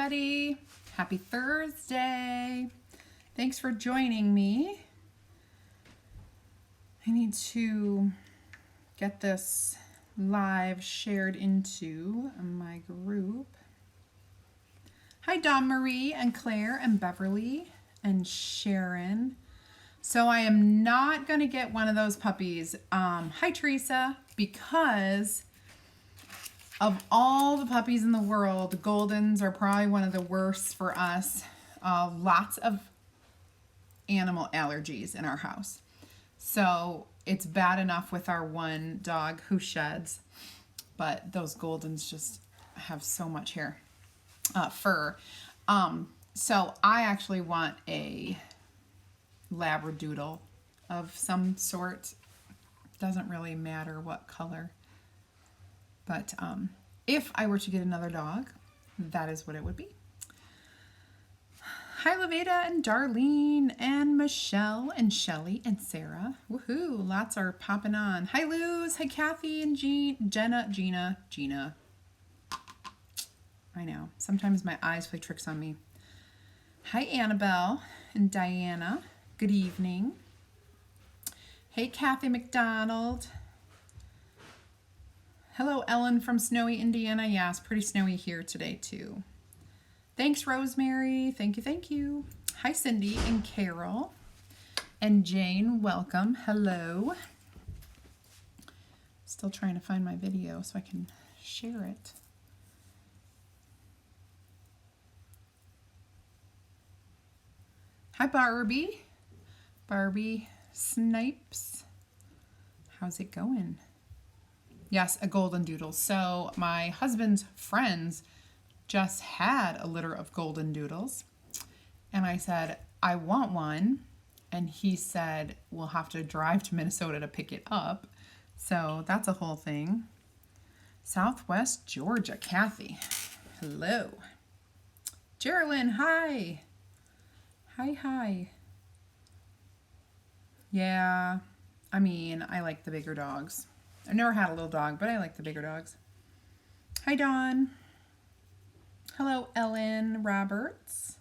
everybody. Happy Thursday. Thanks for joining me. I need to get this live shared into my group. Hi, Dawn Marie and Claire and Beverly and Sharon. So I am not going to get one of those puppies. Hi, Teresa, because of all the puppies in the world, the Goldens are probably one of the worst for us. Lots of animal allergies in our house. So it's bad enough with our one dog who sheds, but those Goldens just have so much fur. So I actually want a Labradoodle of some sort. Doesn't really matter what color. But if I were to get another dog, that is what it would be. Hi, Laveda and Darlene and Michelle and Shelly and Sarah. Woohoo, lots are popping on. Hi, Luz. Hi, Kathy and Gina. I know, sometimes my eyes play tricks on me. Hi, Annabelle and Diana. Good evening. Hey, Kathy McDonald. Hello, Ellen from snowy Indiana. Yeah, it's pretty snowy here today, too. Thanks, Rosemary. Thank you, thank you. Hi, Cindy and Carol. And Jane, welcome. Hello. Still trying to find my video so I can share it. Hi, Barbie. Barbie Snipes. How's it going? Yes, a golden doodle. So my husband's friends just had a litter of golden doodles. And I said, I want one. And he said, we'll have to drive to Minnesota to pick it up. So that's a whole thing. Southwest Georgia, Kathy. Hello. Geraldine, hi. Hi. Yeah, I mean, I like the bigger dogs. I've never had a little dog, but I like the bigger dogs. Hi, Dawn. Hello, Ellen Roberts.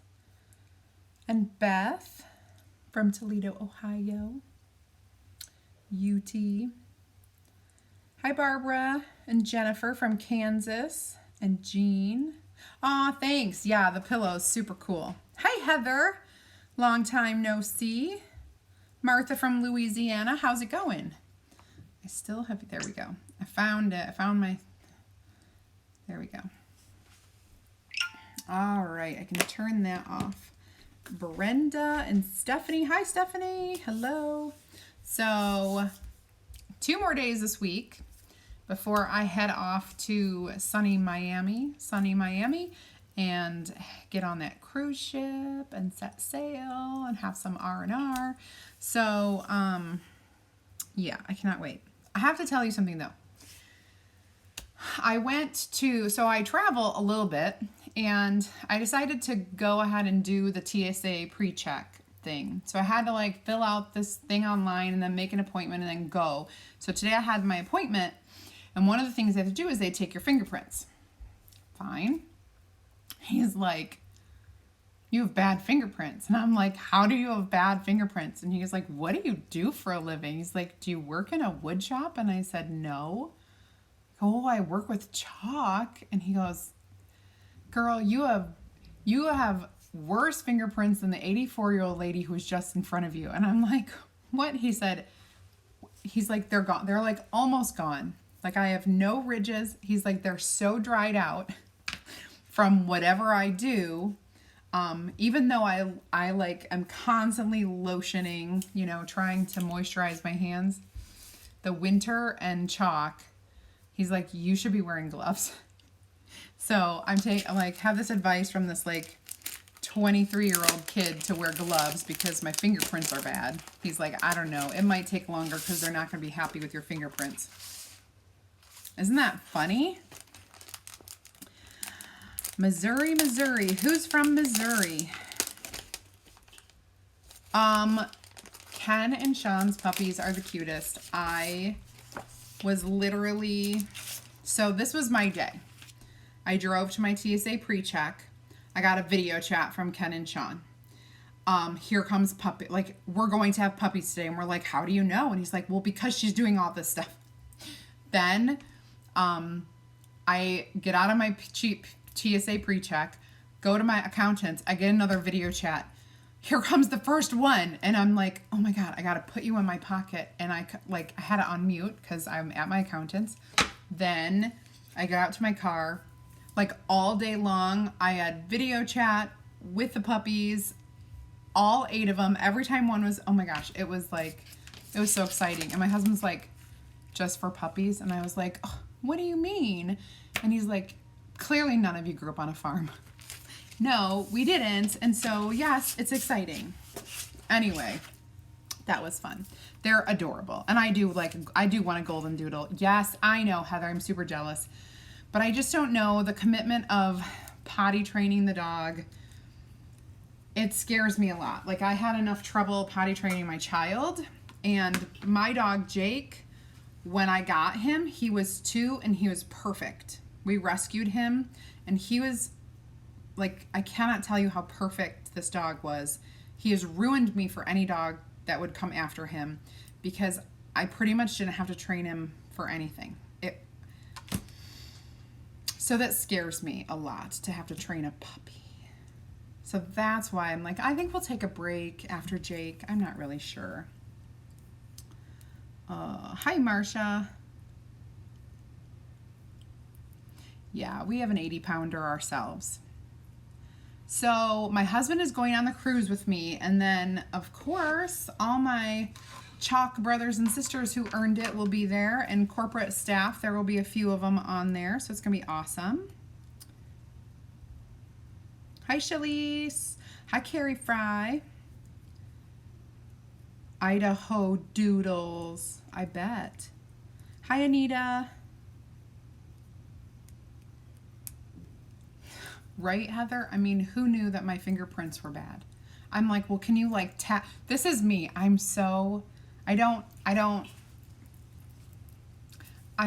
And Beth from Toledo, Ohio. UT. Hi, Barbara and Jennifer from Kansas. And Jean. Aw, thanks. Yeah, the pillow's super cool. Hi, Heather. Long time no see. Martha from Louisiana. How's it going? I still have, there we go. I found it. I found my, there we go. All right, I can turn that off. Brenda and Stephanie. Hi, Stephanie. Hello. So 2 more days this week before I head off to sunny Miami, and get on that cruise ship and set sail and have some R&R. So, yeah, I cannot wait. I have to tell you something though. So I travel a little bit, and I decided to go ahead and do the TSA PreCheck thing. So I had to like fill out this thing online and then make an appointment and then go. So today I had my appointment, and one of the things they have to do is they take your fingerprints. Fine. He's like, you have bad fingerprints. And I'm like, how do you have bad fingerprints? And he was like, what do you do for a living? He's like, do you work in a wood shop? And I said, no. Oh, I work with chalk. And he goes, girl, you have worse fingerprints than the 84-year-old lady who was just in front of you. And I'm like, what? He's like, they're gone. They're like almost gone. Like, I have no ridges. He's like, they're so dried out from whatever I do. Even though I like am constantly lotioning, trying to moisturize my hands, the winter and chalk, he's like, you should be wearing gloves. So I'm have this advice from this like 23-year-old kid to wear gloves because my fingerprints are bad. He's like, I don't know. It might take longer because they're not going to be happy with your fingerprints. Isn't that funny? Missouri. Who's from Missouri? Ken and Sean's puppies are the cutest. I was literally, so this was my day. I drove to my TSA PreCheck. I got a video chat from Ken and Sean. Here comes puppy. Like, we're going to have puppies today. And we're like, how do you know? And he's like, well, because she's doing all this stuff. Then, I get out of my cheap TSA PreCheck, go to my accountants. I get another video chat. Here comes the first one. And I'm like, oh my God, I got to put you in my pocket. And I had it on mute because I'm at my accountant's. Then I got out to my car. Like, all day long, I had video chat with the puppies, all 8 of them. Every time one was, oh my gosh, it was so exciting. And my husband's like, just for puppies? And I was like, oh, what do you mean? And he's like, clearly none of you grew up on a farm. No, we didn't. And so, yes, it's exciting. Anyway, that was fun. They're adorable. And I do want a golden doodle. Yes, I know, Heather, I'm super jealous. But I just don't know the commitment of potty training the dog. It scares me a lot. Like, I had enough trouble potty training my child, and my dog Jake, when I got him, he was 2 and he was perfect. We rescued him and he was like, I cannot tell you how perfect this dog was. He has ruined me for any dog that would come after him because I pretty much didn't have to train him for anything. So that scares me a lot to have to train a puppy. So that's why I'm like, I think we'll take a break after Jake. I'm not really sure. Hi, Marcia. Yeah, we have an 80-pounder ourselves. So my husband is going on the cruise with me. And then, of course, all my Chalk brothers and sisters who earned it will be there. And corporate staff, there will be a few of them on there. So it's going to be awesome. Hi, Shalise. Hi, Carrie Fry. Idaho Doodles. I bet. Hi, Anita. Right, Heather? I mean, who knew that my fingerprints were bad? I'm like, well, can you like tap? This is me. I'm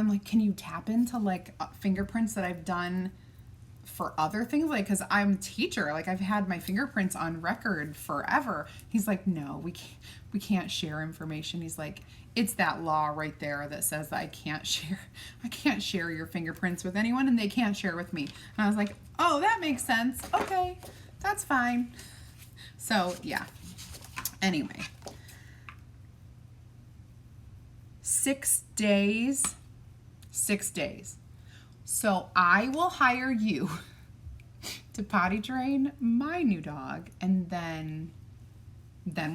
like, can you tap into like fingerprints that I've done for other things? Like, cause I'm a teacher. Like, I've had my fingerprints on record forever. He's like, no, we can't share information. He's like, it's that law right there that says that I can't share your fingerprints with anyone and they can't share with me. And I was like, oh, that makes sense. Okay, that's fine. So yeah, anyway, 6 days. So I will hire you to potty train my new dog, and then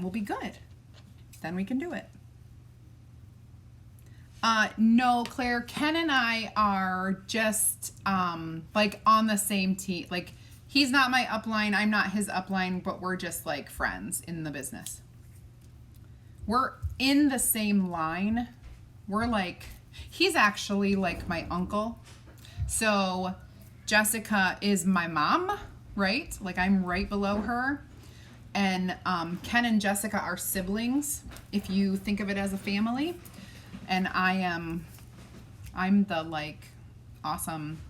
we'll be good. Then we can do it. No, Claire, Ken and I are just, like on the same team. Like, he's not my upline, I'm not his upline, but we're just like friends in the business. We're in the same line. We're like, he's actually like my uncle. So Jessica is my mom, right? Like, I'm right below her. And Ken and Jessica are siblings, if you think of it as a family. And I'm the like awesome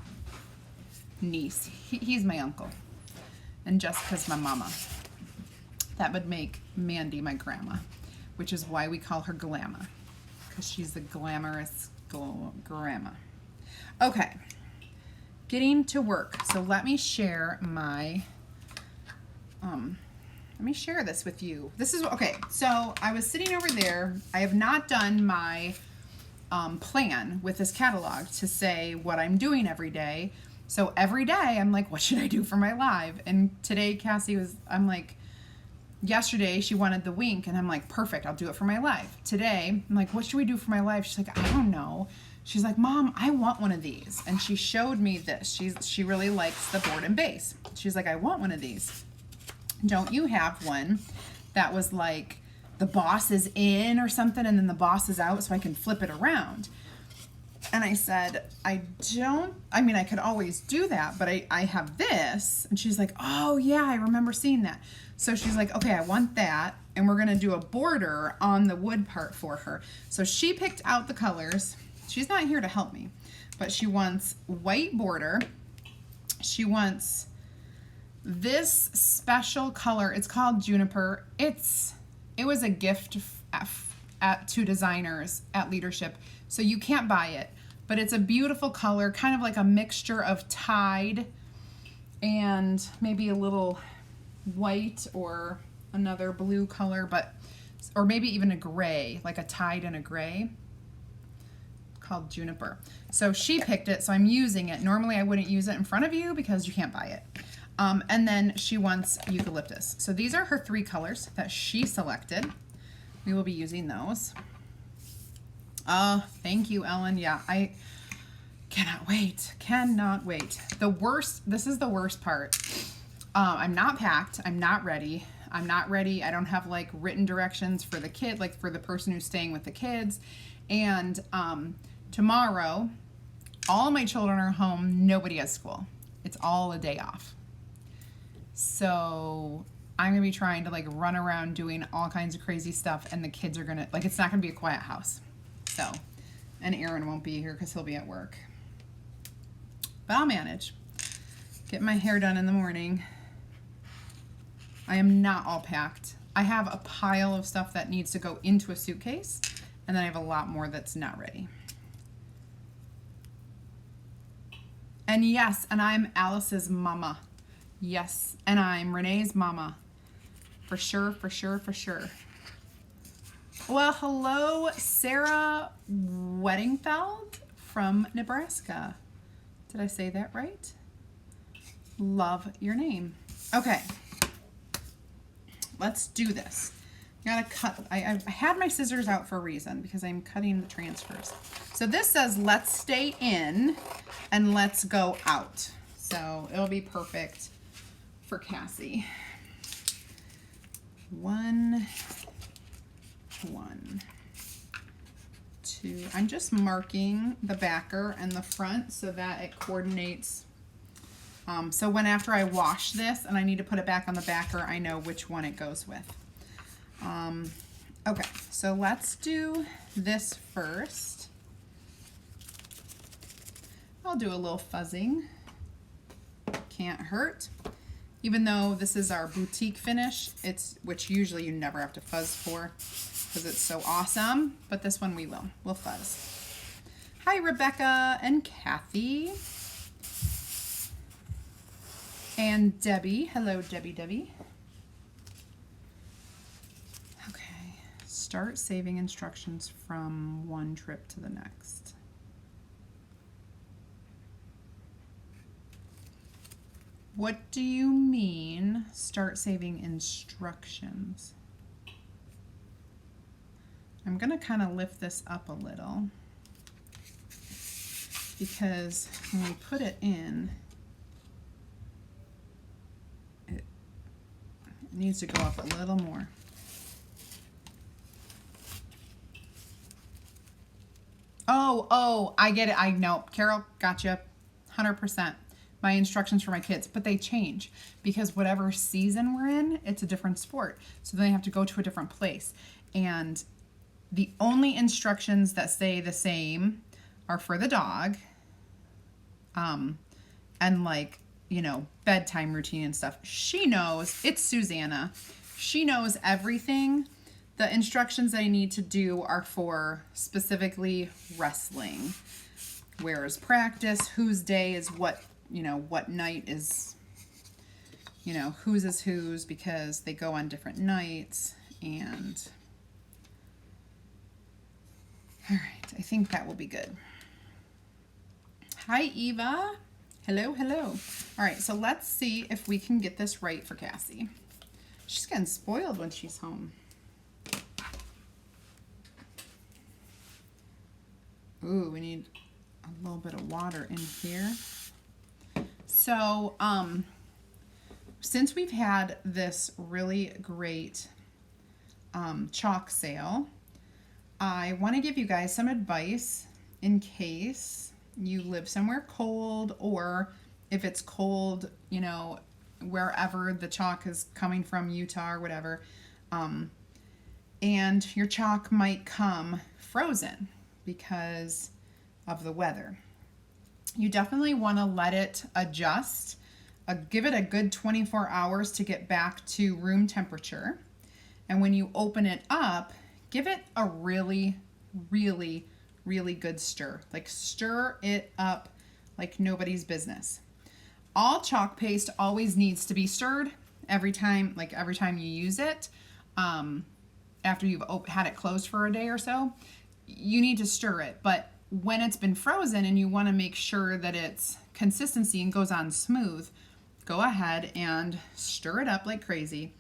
niece. He's my uncle. And Jessica's my mama. That would make Mandy my grandma, which is why we call her Glamma, because she's the glamorous grandma. Okay, getting to work. So let me share my, let me share this with you. This is, okay, so I was sitting over there. I have not done my plan with this catalog to say what I'm doing every day. So every day I'm like, what should I do for my live? And today Cassie I'm like, yesterday she wanted the wink and I'm like, perfect, I'll do it for my live. Today I'm like, what should we do for my live? She's like, I don't know. She's like, Mom, I want one of these. And she showed me this. She really likes the board and base. She's like, I want one of these. Don't you have one that was like the boss is in or something and then the boss is out so I can flip it around? And I said, I mean, I could always do that, but I have this. And she's like, oh yeah, I remember seeing that. So she's like, okay, I want that. And we're gonna do a border on the wood part for her. So she picked out the colors. She's not here to help me, but she wants white border. She wants This special color, it's called Juniper. It was a gift to designers at Leadership, so you can't buy it, but it's a beautiful color, kind of like a mixture of Tide and maybe a little white or another blue color, or maybe even a gray, like a Tide and a gray, called Juniper. So she picked it, so I'm using it. Normally I wouldn't use it in front of you because you can't buy it. And then she wants eucalyptus. So these are her 3 colors that she selected. We will be using those. Oh, thank you, Ellen. Yeah, I cannot wait. Cannot wait. This is the worst part. I'm not packed. I'm not ready. I don't have like written directions for the kid, like for the person who's staying with the kids. And tomorrow, all my children are home. Nobody has school. It's all a day off. So I'm gonna be trying to like run around doing all kinds of crazy stuff, and the kids are gonna, like, it's not gonna be a quiet house. So, and Aaron won't be here because he'll be at work. But I'll manage. Get my hair done in the morning. I am not all packed. I have a pile of stuff that needs to go into a suitcase, and then I have a lot more that's not ready. And yes, and I'm Alice's mama. Yes, and I'm Renee's mama. For sure, for sure, for sure. Well, hello, Sarah Weddingfeld from Nebraska. Did I say that right? Love your name. Okay, let's do this. I gotta cut. I had my scissors out for a reason because I'm cutting the transfers. So this says let's stay in and let's go out. So it'll be perfect for Cassie. 1, 2. I'm just marking the backer and the front so that it coordinates. So when after I wash this and I need to put it back on the backer, I know which one it goes with. Okay, so let's do this first. I'll do a little fuzzing. Can't hurt. Even though this is our boutique finish, which usually you never have to fuzz for because it's so awesome, but this one we will. We'll fuzz. Hi, Rebecca and Kathy. And Debbie. Hello, Debbie. Okay, start saving instructions from one trip to the next. What do you mean, start saving instructions? I'm gonna kind of lift this up a little because when we put it in, it needs to go up a little more. Oh, I get it. I know. Carol, gotcha. 100%. My instructions for my kids, but they change because whatever season we're in, it's a different sport. So then they have to go to a different place. And the only instructions that stay the same are for the dog, and like, you know, bedtime routine and stuff. She knows, it's Susanna. She knows everything. The instructions that I need to do are for specifically wrestling. Where is practice? Whose day is what? You know, what night is, you know, whose is whose, because they go on different nights. And all right, I think that will be good. Hi, Eva. Hello. All right, so let's see if we can get this right for Cassie. She's getting spoiled when she's home. Ooh, we need a little bit of water in here. So, since we've had this really great chalk sale, I want to give you guys some advice in case you live somewhere cold, or if it's cold, you know, wherever the chalk is coming from, Utah or whatever, and your chalk might come frozen because of the weather. You definitely want to let it adjust give it a good 24 hours to get back to room temperature. And when you open it up, give it a really, really, really good stir. Like stir it up like nobody's business. All chalk paste always needs to be stirred every time you use it. After you've had it closed for a day or so, you need to stir it. But when it's been frozen and you want to make sure that it's consistency and goes on smooth, go ahead and stir it up like crazy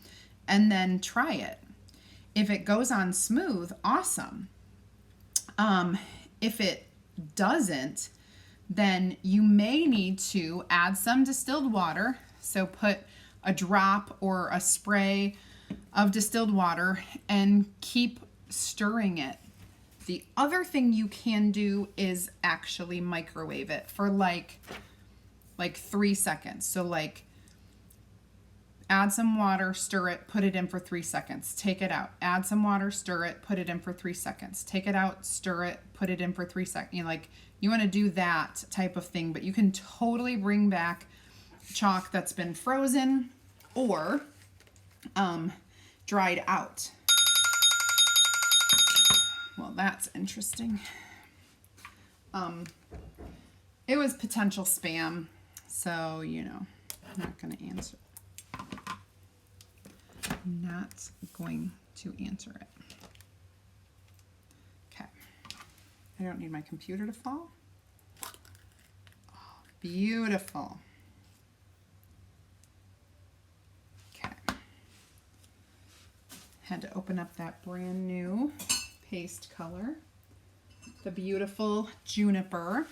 and then try it. If it goes on smooth, awesome. If it doesn't, then you may need to add some distilled water. So put a drop or a spray of distilled water and keep stirring it. The other thing you can do is actually microwave it for like 3 seconds. So like add some water, stir it, put it in for 3 seconds, take it out. Add some water, stir it, put it in for 3 seconds. Take it out, stir it, put it in for 3 seconds. You know, like you want to do that type of thing, but you can totally bring back chalk that's been frozen or dried out. Well, that's interesting. It was potential spam, so you know, I'm not going to answer. Not going to answer it. Okay. I don't need my computer to fall. Oh, beautiful. Okay. Had to open up that brand new paste color. The beautiful juniper.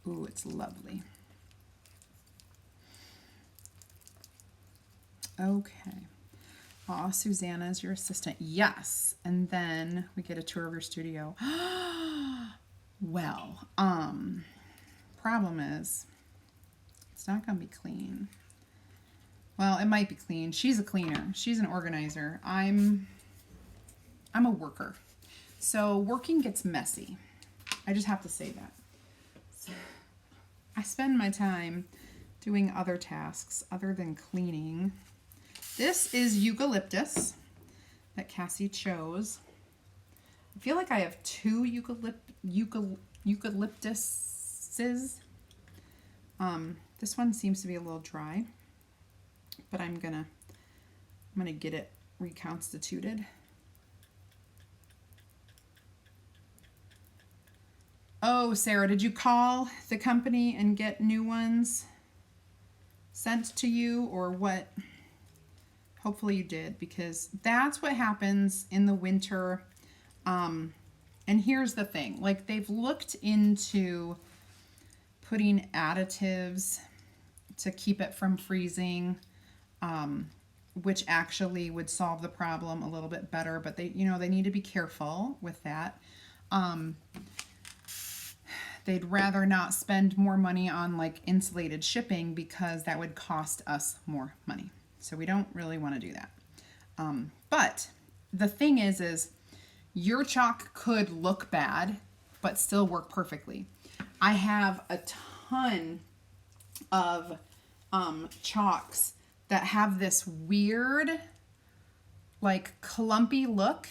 Ooh, it's lovely. Okay. Aw, Susanna is your assistant. Yes. And then we get a tour of your studio. Well, problem is it's not going to be clean. Well, it might be clean. She's a cleaner. She's an organizer. I'm a worker. So working gets messy. I just have to say that. So I spend my time doing other tasks other than cleaning. This is eucalyptus that Cassie chose. I feel like I have two eucalyptuses. This one seems to be a little dry, but I'm gonna get it reconstituted. Oh, Sarah, did you call the company and get new ones sent to you or what? Hopefully you did, because that's what happens in the winter. And here's the thing, like they've looked into putting additives to keep it from freezing, which actually would solve the problem a little bit better, but they need to be careful with that. They'd rather not spend more money on like insulated shipping because that would cost us more money. So we don't really want to do that. But the thing is your chalk could look bad, but still work perfectly. I have a ton of chalks that have this weird, like clumpy look,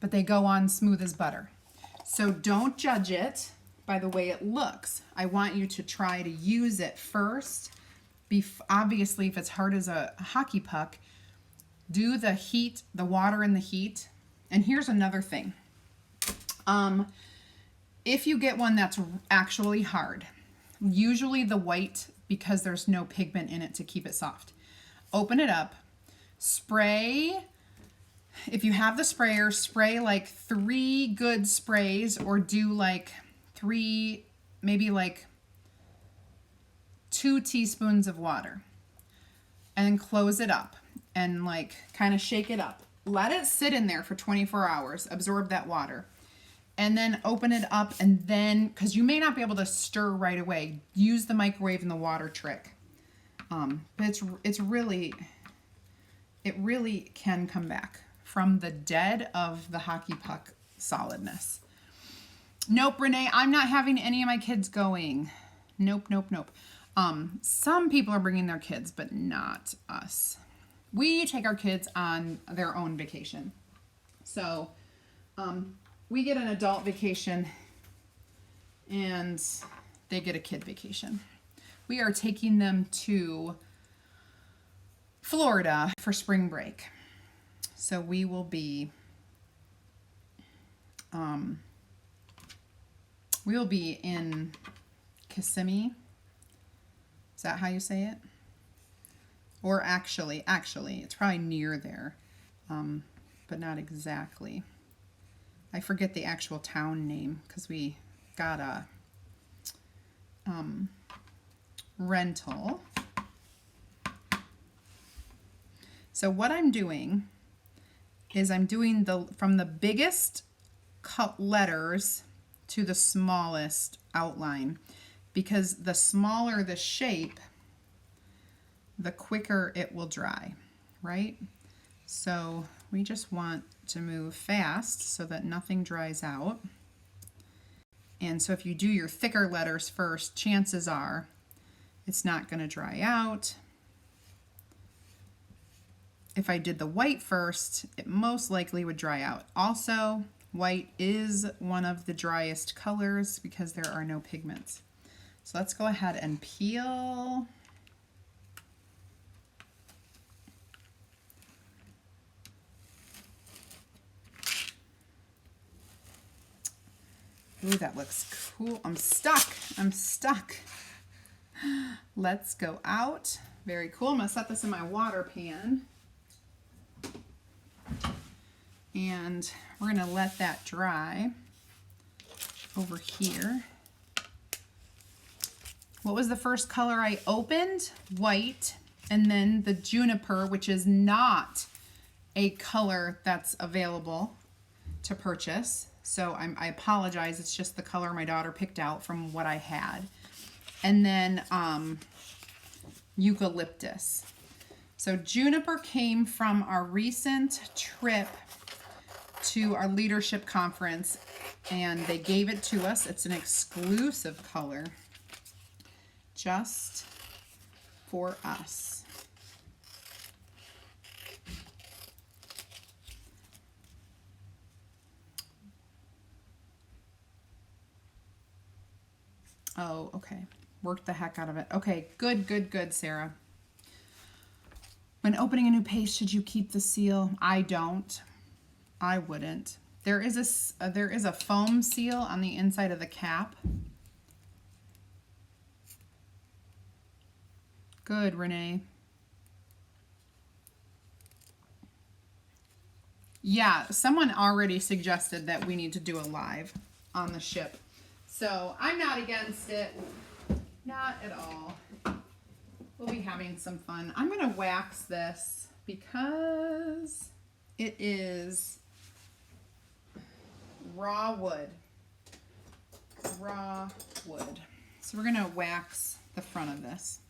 but they go on smooth as butter. So don't judge it by the way it looks. I want you to try to use it first. Obviously, if it's hard as a hockey puck, do the heat, the water and the heat. And here's another thing. If you get one that's actually hard, usually the white, because there's no pigment in it to keep it soft, open it up, spray. If you have the sprayer, spray like 3 good sprays, or do like 3, maybe like 2 teaspoons of water, and then close it up and like kind of shake it up. Let it sit in there for 24 hours, absorb that water, and then open it up. And then, because you may not be able to stir right away, use the microwave and the water trick. But it really can come back from the dead of the hockey puck solidness. Nope, Renee, I'm not having any of my kids going. Nope. Some people are bringing their kids, but not us. We take our kids on their own vacation. So we get an adult vacation and they get a kid vacation. We are taking them to Florida for spring break. So we will be in Kissimmee. Is that how you say it? Or actually, it's probably near there, but not exactly. I forget the actual town name because we got a rental. So what I'm doing is I'm doing from the biggest cut letters to the smallest outline, because the smaller the shape, the quicker it will dry, right? So we just want to move fast so that nothing dries out. And so if you do your thicker letters first, chances are it's not going to dry out. If I did the white first, it most likely would dry out. Also, white is one of the driest colors because there are no pigments. So let's go ahead and peel. Ooh, that looks cool. I'm stuck. Let's go out. Very cool. I'm going to set this in my water pan. And we're going to let that dry over here. What was the first color I opened? White. And then the juniper, which is not a color that's available to purchase. So I apologize. It's just the color my daughter picked out from what I had. And then eucalyptus. So juniper came from our recent trip to our leadership conference, and they gave it to us. It's an exclusive color just for us. Oh, okay. Worked the heck out of it. Okay, good, Sarah. When opening a new page, should you keep the seal? I don't. I wouldn't. There is a foam seal on the inside of the cap. Good, Renee. Yeah, someone already suggested that we need to do a live on the ship. So I'm not against it. Not at all. We'll be having some fun. I'm going to wax this because it is raw wood. Raw wood. So we're going to wax the front of this.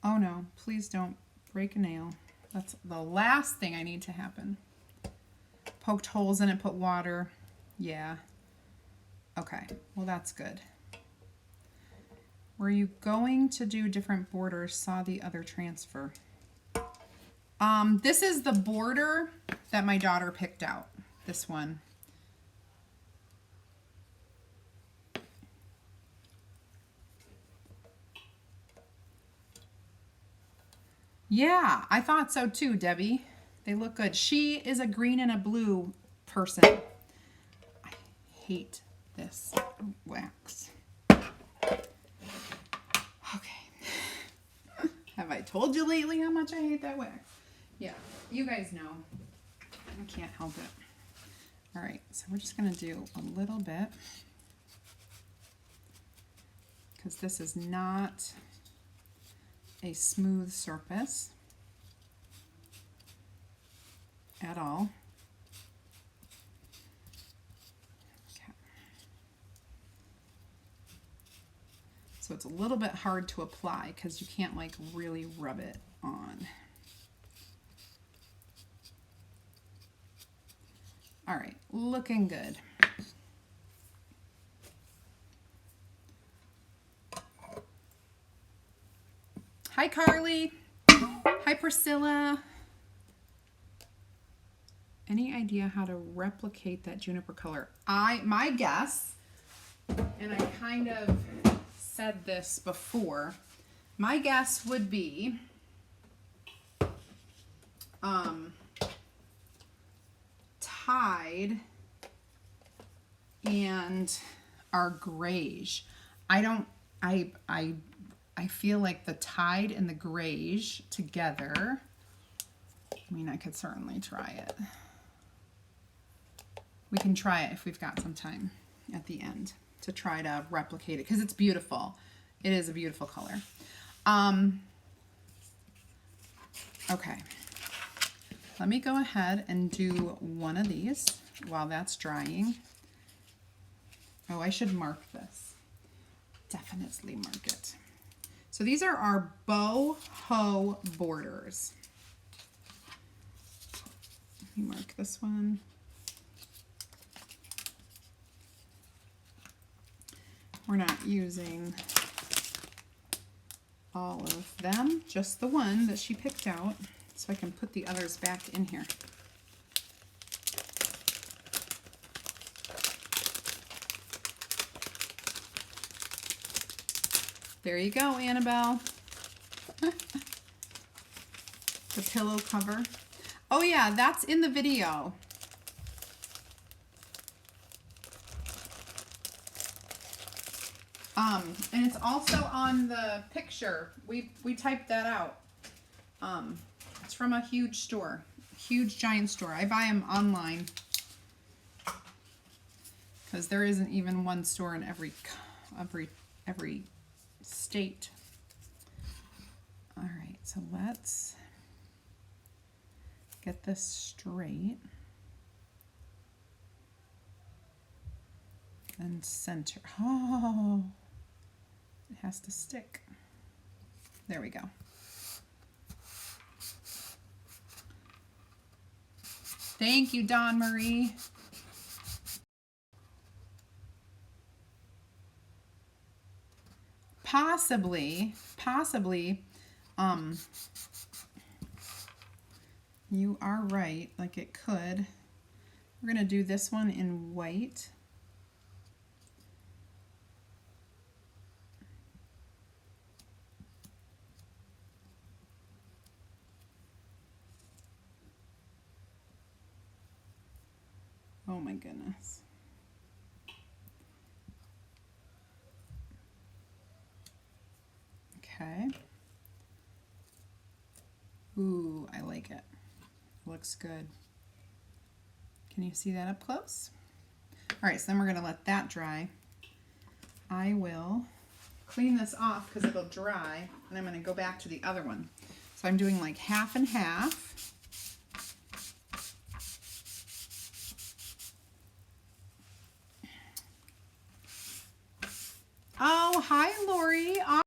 Oh no, please don't break a nail. That's the last thing I need to happen. Poked holes in it, put water. Yeah. Okay, well that's good. Were you going to do different borders? Saw the other transfer. This is the border that my daughter picked out. This one. Yeah, I thought so too, Debbie. They look good. She is a green and a blue person. I hate this wax. Okay. Have I told you lately how much I hate that wax? Yeah, you guys know. I can't help it. All right, so we're just going to do a little bit because this is not a smooth surface at all. Okay. So it's a little bit hard to apply because you can't like really rub it on. All right, looking good. Hi, Carly. Hi, Priscilla. Any idea how to replicate that juniper color? My guess, and I kind of said this before, my guess would be Tide and our greige. I feel like the Tide and the greige together, I mean, I could certainly try it. We can try it if we've got some time at the end to try to replicate it because it's beautiful. It is a beautiful color. Okay, let me go ahead and do one of these while that's drying. Oh, I should mark this. Definitely mark it. So these are our Boho borders. Let me mark this one. We're not using all of them, just the one that she picked out, so I can put the others back in here. There you go, Annabelle. The pillow cover. Oh yeah, that's in the video. And it's also on the picture. We typed that out. It's from a huge store, huge giant store. I buy them online because there isn't even one store in every state. All right, so let's get this straight and center. Oh, it has to stick. There we go. Thank you, Dawn Marie. Possibly, you are right, like it could. We're gonna do this one in white. Oh my goodness. Okay. Ooh, I like it. Looks good. Can you see that up close? All right, so then we're gonna let that dry. I will clean this off because it'll dry, and I'm gonna go back to the other one. So I'm doing like half and half. Oh, hi, Lori.